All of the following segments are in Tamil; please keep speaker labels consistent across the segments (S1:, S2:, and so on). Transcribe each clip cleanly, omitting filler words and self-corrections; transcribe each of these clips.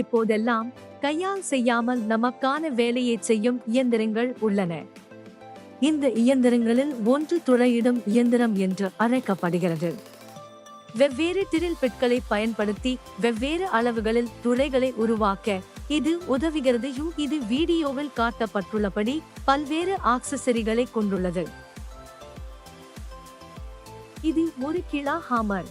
S1: இப்போதெல்லாம் கையால் செய்யாமல் நமக்கான வேலையை செய்யும் இயந்திரங்கள் உள்ளன. இந்த இயந்திரங்களில் ஒன்று துளையிடும் இயந்திரம் என்று அழைக்கப்படுகிறது. வெவ்வேறு டிரில் பிட்களை பயன்படுத்தி வெவ்வேறு அளவுகளில் துளைகளை உருவாக்க இது உதவுகிறது. இது வீடியோவில் காட்டப்பட்டுள்ளபடி பல்வேறு ஆக்சசரிகளை கொண்டுள்ளது. இது ஒரு கிளா ஹாமர்.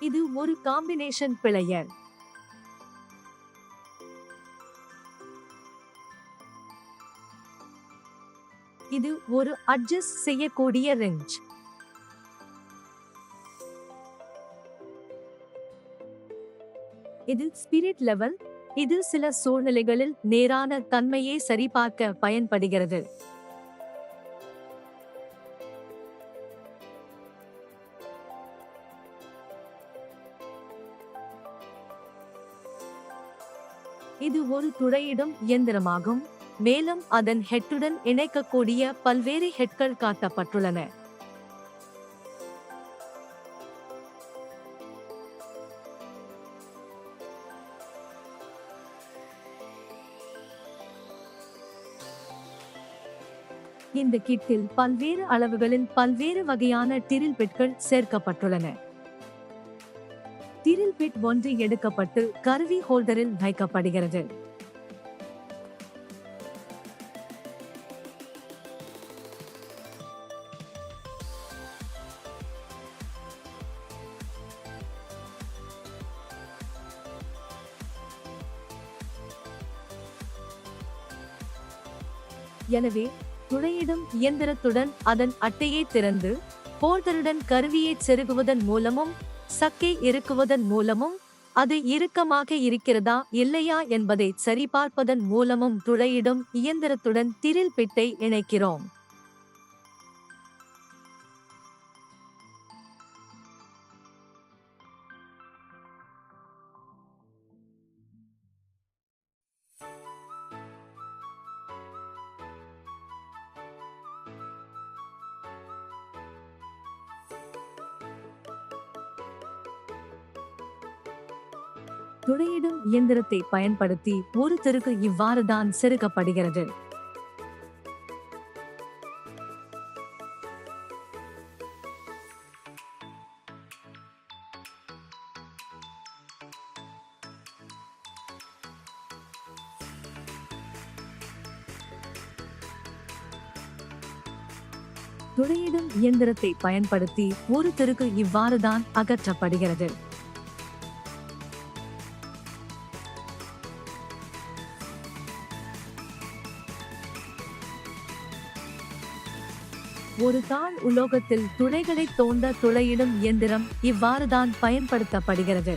S1: இது ஒரு காம்பினேஷன் பிளேயர். இது ஒரு அட்ஜஸ்ட் செய்யக்கூடிய ரெஞ்ச். இது ஸ்பிரிட் லெவல். இது சில சூழ்நிலைகளில் நேரான தன்மையை சரிபார்க்க பயன்படுகிறது. இது ஒரு துளையிடும் இயந்திரமாகும், மேலும் அதன் ஹெட்டுடன் இணைக்கக்கூடிய பல்வேறு ஹெட்கள் காட்டப்பட்டுள்ளன. இந்த கிட்டில் பல்வேறு அளவுகளில் பல்வேறு வகையான டிரில் பிட்கள் சேர்க்கப்பட்டுள்ளன. டிரில் பிட் ஒன்று எடுக்கப்பட்டு கருவி ஹோல்டரில் வைக்கப்படுகிறது. எனவே துளையிடும் இயந்திரத்துடன் அதன் அட்டையை திறந்து ஹோல்டருடன் கருவியை செருகுவதன் மூலமும் சக்கை இறுக்குவதன் மூலமும் அது இறுக்கமாக இருக்கிறதா இல்லையா என்பதை சரிபார்ப்பதன் மூலமும் துளையிடும் இயந்திரத்துடன் டிரில் பிட்டை இணைக்கிறோம். துளையிடும் இயந்திரத்தை பயன்படுத்தி ஒரு திருகு இவ்வாறுதான் செருகப்படுகிறது. துளையிடும் இயந்திரத்தை பயன்படுத்தி ஒரு திருகு இவ்வாறுதான் அகற்றப்படுகிறது. ஒரு தாழ் உலோகத்தில் துளைகளை தோண்ட துளையிடும் இயந்திரம் இவ்வாறுதான் பயன்படுத்தப்படுகிறது.